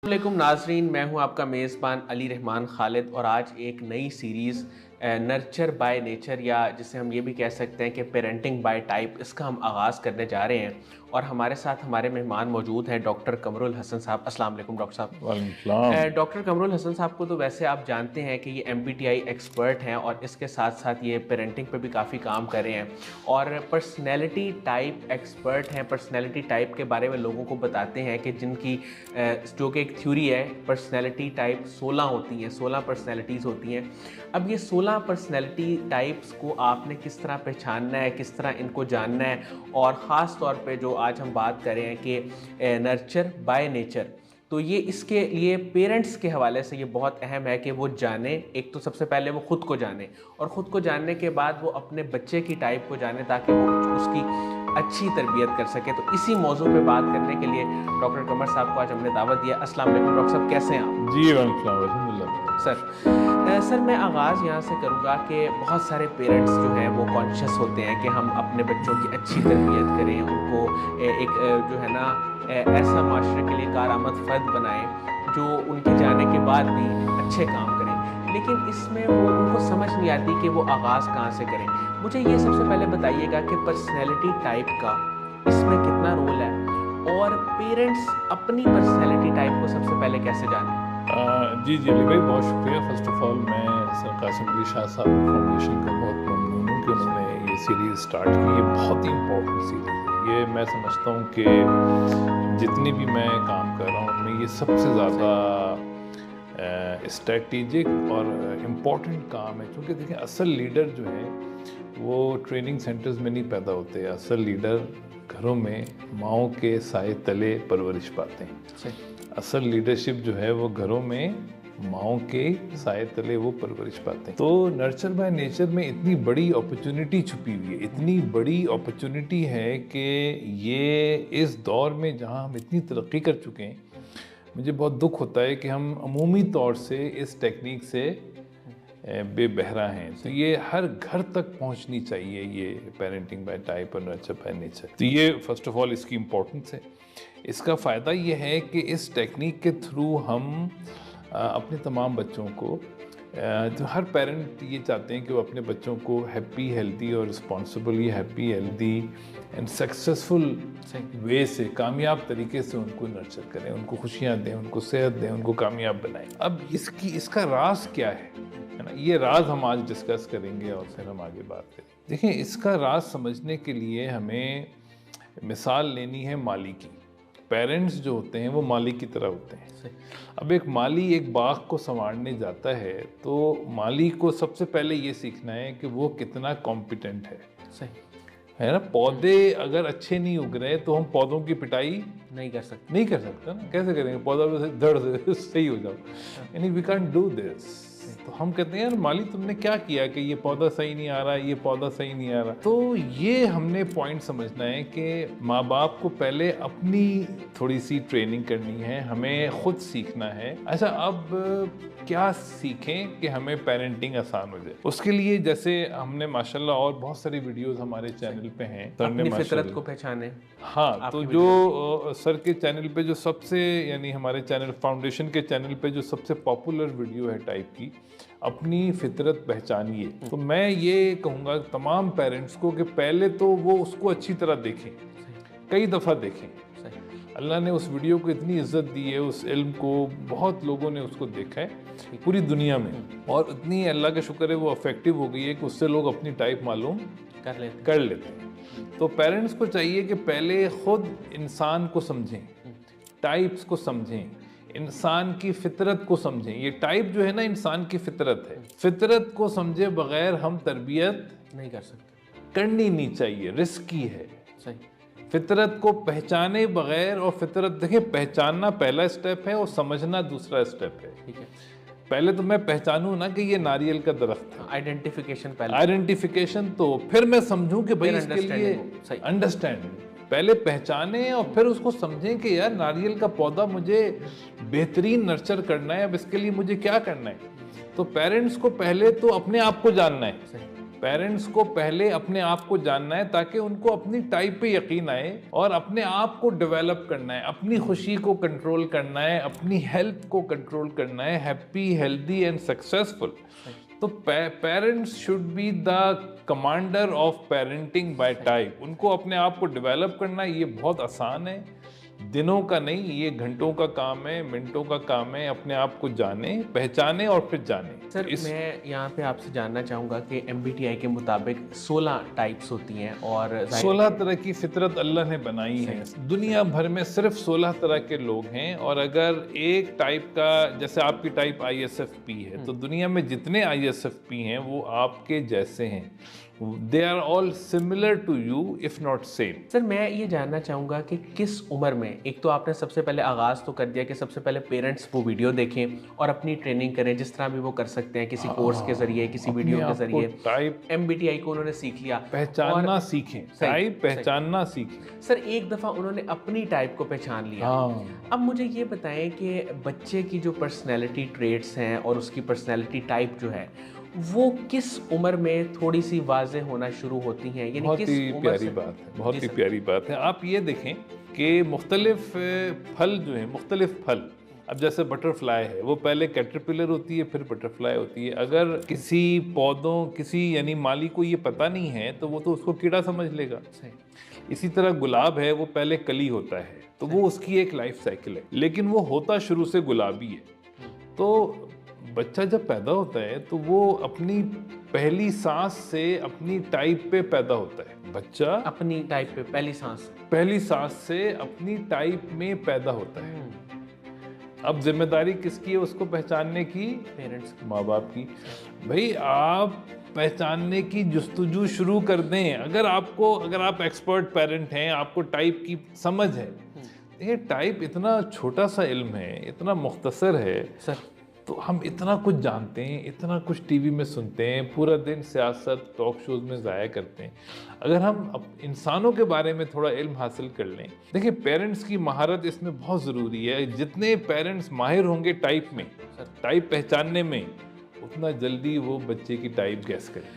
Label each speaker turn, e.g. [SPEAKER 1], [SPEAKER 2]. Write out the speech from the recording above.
[SPEAKER 1] वालेकुम नाजरीन, मैं हूं आपका मेज़बान अली रहमान खालिद और आज एक नई सीरीज़ नर्चर बाय नेचर या जिसे हम ये भी कह सकते हैं कि पेरेंटिंग बाय टाइप, इसका हम आगाज़ करने जा रहे हैं। और हमारे साथ हमारे मेहमान मौजूद हैं डॉक्टर कमरुल हसन साहब। अस्सलाम वालेकुम डॉक्टर साहब।
[SPEAKER 2] वालेकुम सलाम।
[SPEAKER 1] डॉक्टर कमरुल हसन साहब को तो वैसे आप जानते हैं कि ये MBTI एक्सपर्ट हैं और इसके साथ साथ ये पेरेंटिंग पे भी काफ़ी काम कर रहे हैं और पर्सनैलिटी टाइप एक्सपर्ट हैं। पर्सनैलिटी टाइप के बारे में लोगों को बताते हैं कि जिनकी जो कि एक थ्योरी है, पर्सनैलिटी टाइप 16 होती हैं, 16 पर्सनैलिटीज़ होती हैं। अब ये 16 पर्सनैलिटी टाइप्स को आपने किस तरह पहचानना है, किस तरह इनको जानना है, और ख़ास तौर पे जो आज हम बात कर रहे हैं कि नर्चर बाय नेचर, तो ये इसके लिए पेरेंट्स के हवाले से ये बहुत अहम है कि वो जाने। एक तो सबसे पहले वो ख़ुद को जाने और ख़ुद को जानने के बाद वो अपने बच्चे की टाइप को जाने ताकि वो उसकी अच्छी तरबियत कर सके। तो इसी मौजू पे बात करने के लिए डॉक्टर कमर साहब को आज हमने दावत दिया। अस्सलाम वालेकुम डॉक्टर साहब, कैसे हैं आप?
[SPEAKER 2] जी वालेकुम सलाम, अल्हम्दुलिल्लाह।
[SPEAKER 1] सर मैं आगाज़ यहाँ से करूँगा कि बहुत सारे पेरेंट्स जो हैं वो कॉन्शियस होते हैं कि हम अपने बच्चों की अच्छी तरबियत करें, उनको एक जो है ना ऐसा माशरे के लिए कारआमद फ़र्द बनाएं जो उनके जाने के बाद भी अच्छे काम करें। लेकिन इसमें वो उनको समझ नहीं आती कि वो आगाज़ कहाँ से करें। मुझे ये सबसे पहले बताइएगा कि पर्सनैलिटी टाइप का इसमें कितना रोल है और पेरेंट्स अपनी पर्सनैलिटी टाइप को सबसे पहले कैसे जानें?
[SPEAKER 2] जी अली भाई, बहुत शुक्रिया। फ़र्स्ट ऑफ़ ऑल मैं सर कासिम अली शाह साहब फाउंडेशन का बहुत ममनून हूँ कि उन्होंने ये सीरीज़ स्टार्ट की। ये बहुत ही इम्पोर्टेंट सीरीज़ है। ये मैं समझता हूँ कि जितनी भी मैं काम कर रहा हूँ उनमें ये सबसे ज़्यादा स्ट्रेटेजिक और इम्पॉर्टेंट काम है। क्योंकि देखिए, असल लीडर जो है वो ट्रेनिंग सेंटर्स में नहीं पैदा होते। असल लीडर घरों में माओं के साए तले परवरिश पाते हैं।
[SPEAKER 1] सही।
[SPEAKER 2] असल लीडरशिप जो है वो घरों में माओं के साए तले वो परवरिश पाते हैं। तो नर्चर बाय नेचर में इतनी बड़ी अपॉर्चुनिटी छुपी हुई है, इतनी बड़ी अपॉर्चुनिटी है कि ये इस दौर में जहां हम इतनी तरक्की कर चुके हैं, मुझे बहुत दुख होता है कि हम अमूमी तौर से इस टेक्निक से बेबहरा हैं। तो ये हर घर तक पहुंचनी चाहिए, ये पेरेंटिंग बाय टाइप और नर्चर बाय नेचर। तो ये फर्स्ट ऑफ ऑल इसकी इम्पोर्टेंस है। इसका फ़ायदा ये है कि इस टेक्निक के थ्रू हम अपने तमाम बच्चों को, तो हर पेरेंट ये चाहते हैं कि वो अपने बच्चों को हैप्पी, हेल्दी और responsibly happy, healthy and successful way से, कामयाब तरीके से उनको नर्चर करें, उनको खुशियाँ दें, उनको सेहत दें, उनको कामयाब बनाएं। अब इसका राज क्या है ना, ये राज हम आज डिस्कस करेंगे और फिर हम आगे बात करें। देखिए, इसका राज समझने के लिए हमें मिसाल लेनी है माली की। पेरेंट्स जो होते हैं वो माली की तरह होते हैं। अब एक माली एक बाग को संवारने जाता है तो माली को सबसे पहले ये सीखना है कि वो कितना कॉम्पिटेंट है।
[SPEAKER 1] सही
[SPEAKER 2] है ना। पौधे अगर अच्छे नहीं उग रहे तो हम पौधों की पिटाई
[SPEAKER 1] नहीं कर सकते।
[SPEAKER 2] नहीं कर सकते ना। कैसे करेंगे? पौधा धड़ से सही हो जाओ, यानी वी कांट डू दिस। तो हम कहते हैं यार माली, तुमने क्या किया कि ये पौधा सही नहीं आ रहा, ये पौधा सही नहीं आ रहा। तो ये हमने पॉइंट समझना है कि माँ बाप को पहले अपनी थोड़ी सी ट्रेनिंग करनी है, हमें खुद सीखना है। अच्छा, अब क्या सीखें कि हमें पेरेंटिंग आसान हो जाए? उसके लिए जैसे हमने माशाल्लाह और बहुत सारी वीडियोस हमारे चैनल पे हैं।
[SPEAKER 1] अपनी फितरत को पहचाने।
[SPEAKER 2] हाँ, तो जो सर के चैनल पे जो सबसे, यानी हमारे चैनल फाउंडेशन के चैनल पे जो सबसे पॉपुलर वीडियो है टाइप की, अपनी फितरत पहचानिए, तो मैं ये कहूँगा तमाम पेरेंट्स को कि पहले तो वो उसको अच्छी तरह देखें, कई दफ़ा देखें। अल्लाह ने उस वीडियो को इतनी इज्जत दी है, उस इल्म को बहुत लोगों ने उसको देखा है पूरी दुनिया में, और इतनी अल्लाह का शुक्र है वो अफेक्टिव हो गई है कि उससे लोग अपनी टाइप मालूम कर लेते हैं। तो पेरेंट्स को चाहिए कि पहले खुद इंसान को समझें, टाइप्स को समझें, इंसान की फितरत को समझें। ये टाइप जो है ना, इंसान की फितरत है। फितरत को समझे बगैर हम तरबियत
[SPEAKER 1] नहीं कर सकते,
[SPEAKER 2] करनी नहीं चाहिए, रिस्की है।
[SPEAKER 1] सही।
[SPEAKER 2] फितरत को पहचाने बगैर, और फितरत देखिए, पहचानना पहला स्टेप है और समझना दूसरा स्टेप है।
[SPEAKER 1] ठीक है।
[SPEAKER 2] पहले तो मैं पहचानूं ना कि ये नारियल का दरख्त है,
[SPEAKER 1] आइडेंटिफिकेशन पहले,
[SPEAKER 2] आइडेंटिफिकेशन, तो फिर मैं समझूं कि भाई इसके लिए अंडरस्टैंड, पहले पहचाने और फिर उसको समझें कि यार नारियल का पौधा मुझे बेहतरीन नर्चर करना है, अब इसके लिए मुझे क्या करना है। तो पेरेंट्स को पहले तो अपने आप को जानना है, पेरेंट्स को पहले अपने आप को जानना है ताकि उनको अपनी टाइप पे यकीन आए और अपने आप को डेवलप करना है, अपनी खुशी को कंट्रोल करना है, अपनी हेल्थ को कंट्रोल करना है, हैप्पी, हेल्दी एंड सक्सेसफुल। तो parents should be the commander of parenting bye type. उनको अपने आप को डेवलप करना, ये बहुत आसान है, दिनों का नहीं, ये घंटों का काम है, मिनटों का काम है। अपने आप को जाने, पहचाने और फिर जाने।
[SPEAKER 1] सर मैं यहाँ पे आपसे जानना चाहूँगा कि MBTI के मुताबिक 16 टाइप्स होती हैं और
[SPEAKER 2] 16 तरह की फितरत अल्लाह ने बनाई है। दुनिया भर में सिर्फ 16 तरह के लोग हैं और अगर एक टाइप का, जैसे आपकी टाइप ISFP है, तो दुनिया में जितने ISFP हैं वो आपके जैसे हैं। They are all similar to you if not same।
[SPEAKER 1] Sir मैं ये जानना चाहूँगा कि किस उम्र में, एक तो आपने सबसे पहले आगाज़ तो कर दिया कि सबसे पहले पेरेंट्स वो वीडियो देखें और अपनी ट्रेनिंग करें, जिस तरह भी वो कर सकते हैं, किसी कोर्स के जरिए, किसी वीडियो के जरिए।
[SPEAKER 2] टाइप
[SPEAKER 1] MBTI को उन्होंने सीख लिया,
[SPEAKER 2] पहचानना सीखें, टाइप पहचानना सीखें।
[SPEAKER 1] सर एक दफ़ा उन्होंने अपनी टाइप को पहचान लिया। अब मुझे ये बताएं कि बच्चे की जो पर्सनैलिटी ट्रेट्स हैं और उसकी पर्सनैलिटी टाइप जो है वो किस उम्र में थोड़ी सी वाज़ेह होना शुरू होती हैं, यानी
[SPEAKER 2] बहुत
[SPEAKER 1] किस
[SPEAKER 2] ही
[SPEAKER 1] उम्र
[SPEAKER 2] प्यारी
[SPEAKER 1] से?
[SPEAKER 2] बात है, बहुत ही प्यारी बात है। आप ये देखें कि मुख्तलिफ फल जो है, मुख्तलिफ फल, अब जैसे बटरफ्लाई है, वो पहले कैटरपिलर होती है, फिर बटरफ्लाई होती है। अगर किसी पौधों, किसी यानी माली को ये पता नहीं है तो वो तो उसको कीड़ा समझ लेगा। इसी तरह गुलाब है, वो पहले कली होता है, तो वो उसकी एक लाइफ साइकिल है, लेकिन वो होता शुरू से गुलाबी है। तो बच्चा जब पैदा होता है तो वो अपनी पहली सांस से अपनी टाइप पे पैदा होता है। बच्चा
[SPEAKER 1] अपनी टाइप पे
[SPEAKER 2] पहली सांस से अपनी टाइप में पैदा होता है। अब जिम्मेदारी किसकी है उसको पहचानने की?
[SPEAKER 1] पेरेंट्स,
[SPEAKER 2] माँ बाप की। भाई आप पहचानने की जुस्तजू शुरू कर दें। अगर आप एक्सपर्ट पेरेंट हैं, आपको टाइप की समझ है, ये टाइप इतना छोटा सा इल्म है, इतना मुख्तसर है
[SPEAKER 1] सर,
[SPEAKER 2] तो हम इतना कुछ जानते हैं, इतना कुछ टीवी में सुनते हैं, पूरा दिन सियासत, टॉक शोज में ज़ाया करते हैं। अगर हम इंसानों के बारे में थोड़ा इल्म हासिल कर लें, देखिए पेरेंट्स की महारत इसमें बहुत ज़रूरी है। जितने पेरेंट्स माहिर होंगे टाइप में, टाइप पहचानने में, उतना जल्दी वो बच्चे की टाइप गैस करें।